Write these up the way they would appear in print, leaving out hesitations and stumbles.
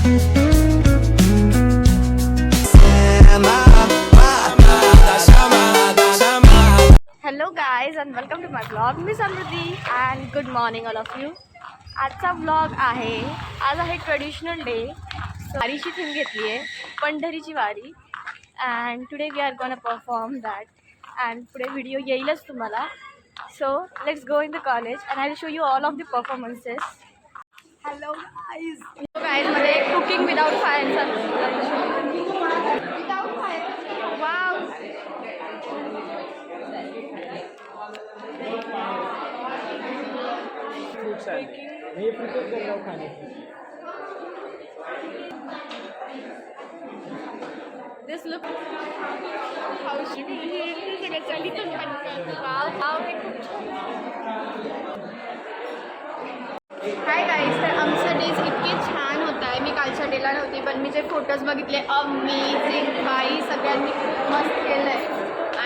Hello guys and welcome to my vlog. Me Samruddhi and good morning all of you. आजचा vlog आहे, आज आहे traditional day. वारीची theme घेतली आहे, पंढरीची वारी. And today we are gonna perform that. And पुढे video येईलच तुम्हाला. So let's go in the college and I'll show you all of the performances. Hello guys. Hello guys, मध्ये cooking without fire. Without fire. Wow. This look how she hi guys, तर आमचं days इतके छान होत आहे. मी कालच्या डेला नव्हती पण मी जे फोटोज बघितले अमेझिंग बाई, सगळ्यांनी खूप मस्त केलं आहे.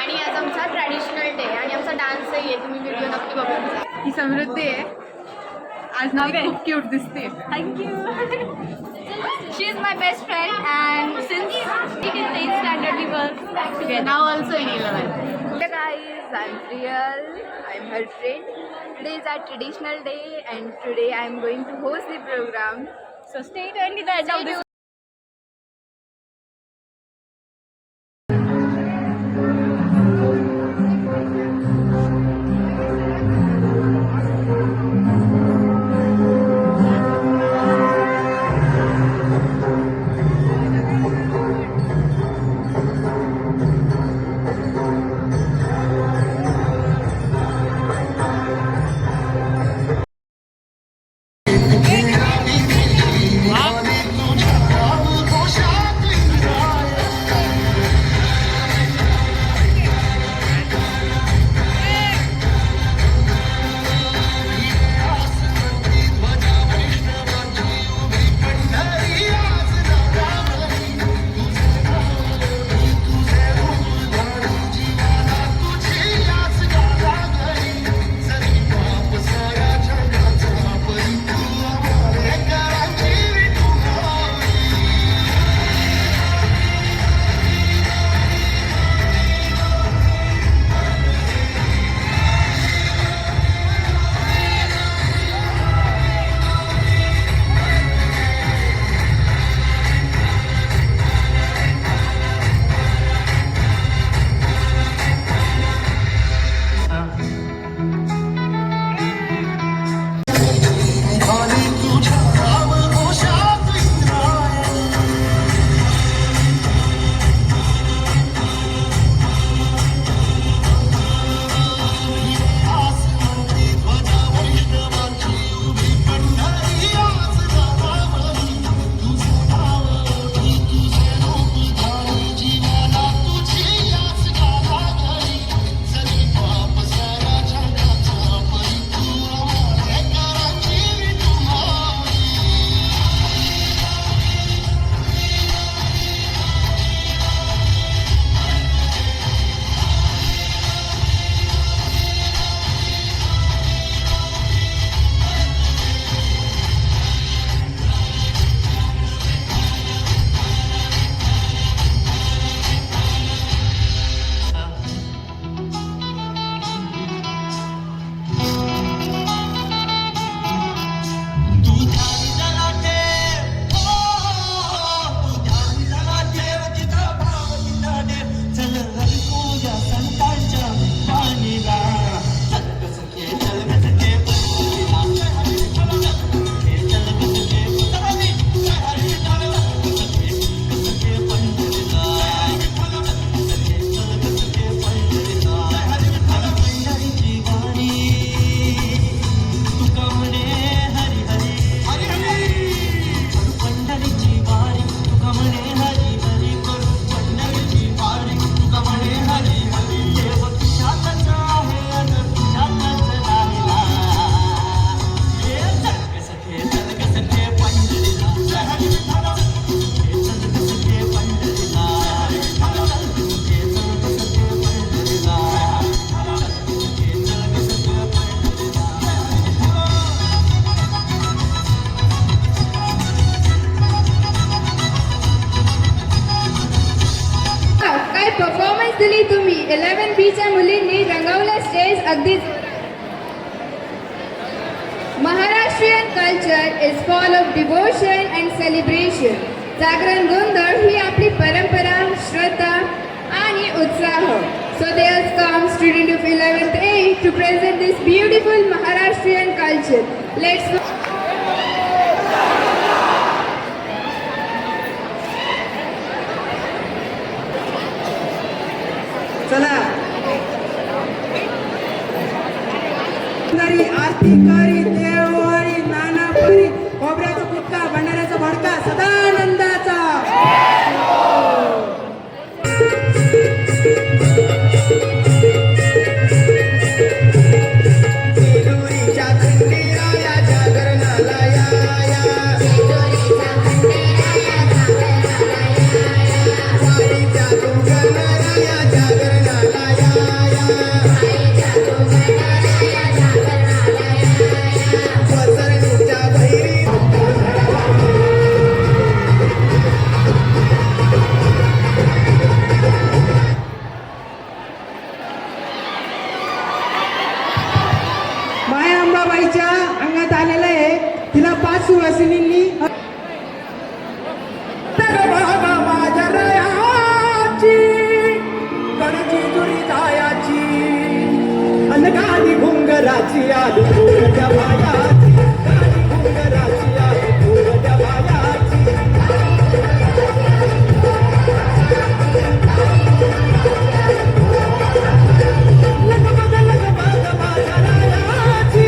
आणि आज आमचा ट्रॅडिशनल डे आणि आमचा डान्सही आहे, तुम्ही व्हिडिओ नक्की बघा. ही समृद्धी आहे, आज मला खूप क्यूट दिसते. Thank you. She is my best friend and since we can take standard we work together. Now also in 11. Hey guys, I'm Priyal. I'm her friend. Today is our traditional day and today I'm going to host the program. So stay tuned to the end of this. 11 बीच्या मुलींनी रंगवलं stage अगदी जोरात. Maharashtrian culture is full of devotion and celebration. जागरण गोंधळ ही आपली परंपरा, श्रद्धा आणि उत्साह. So they have come student of 11th A to present this beautiful Maharashtrian culture. Let's go. चला आरती करी देववारी नाना परी खोबऱ्याचा कुटका भंडाऱ्याचा भडका सदानंदाचा जेजुरीच्या खंडेराया जागरणाला या वारीच्या डोंगराया जागरणाला वसरणीच्या भैरी माया अंबाबाईच्या अंगात आलेलं आहे. तिला 5 सुवासिनींनी माझ्या रयाची कडची जुरी जायाची अनगादी घुंगराची आली गोरट्या बायाची गादी घुंगराची आली गोरट्या बायाची लगबग लगबग माझ्या रयाची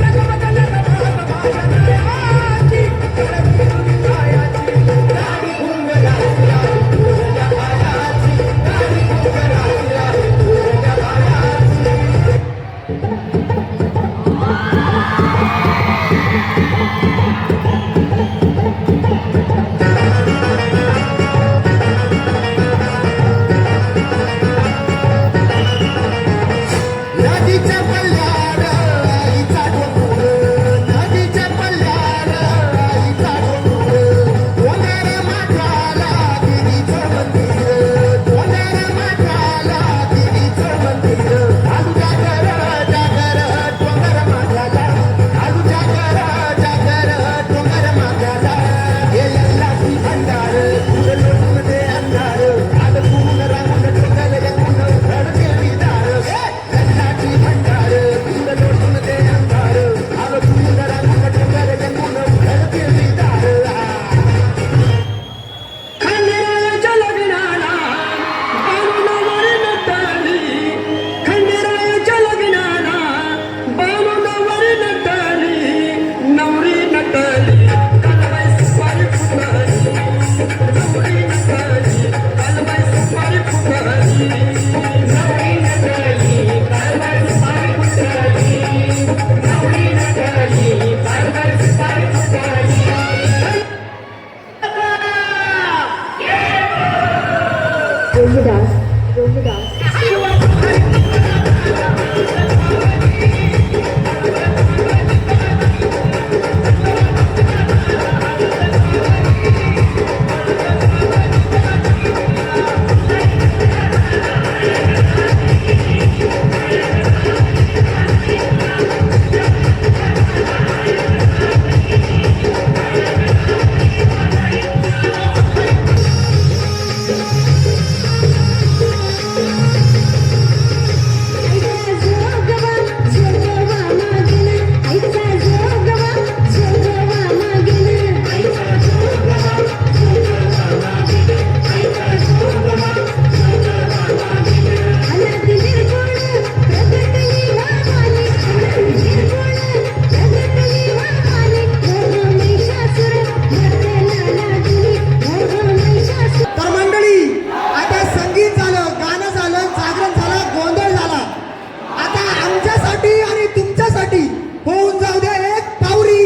लगबग लगबग माझ्या रयाची कडची जुरी जायाची गादी घुंगराची आली गोरट्या बायाची गादी घुंगराची आली गोरट्या बायाची नदीच्या पल्ल्यावर आईचा डोंगर, नदीच्या पल्ल्यावर आईचा डोंगर, डोंगर माथ्याला देवीचं मंदिर, डोंगर माथ्याला देवीचं मंदिर. आलू जागर डोंगर माथ्याला, आलू जागर डोंगर माथ्याला. हे लल्लाची भंडार, फुलं लोटून दे अंधार, आलं फुलं रांगून डोंगर येऊन रडके विदार. लल्लाची भंडार, फुलं लोटून दे अंधार, आलं फुलं रांगून डोंगर येऊन रडके विदार. खंडेरायाच्या लग्नाला बाळूनवर नटाली, खंडेरायाच्या लग्नाला बाळूनवर नटाली, नवरी नटाली कालबाई सुपारी फुटाली, नवरी नटाली कालबाई सुपारी फुटाली, नवरी नटाली कालबाई सुपारी फुटाली, नवरी नटाली कालबाई सुपारी फुटाली. तर मंडळी आता संगीत झालं, गाणं झालं, जागरण झालं, गोंधळ झाला. आता आमच्यासाठी आणि तुमच्यासाठी होऊन जाऊ दे एक पावरी.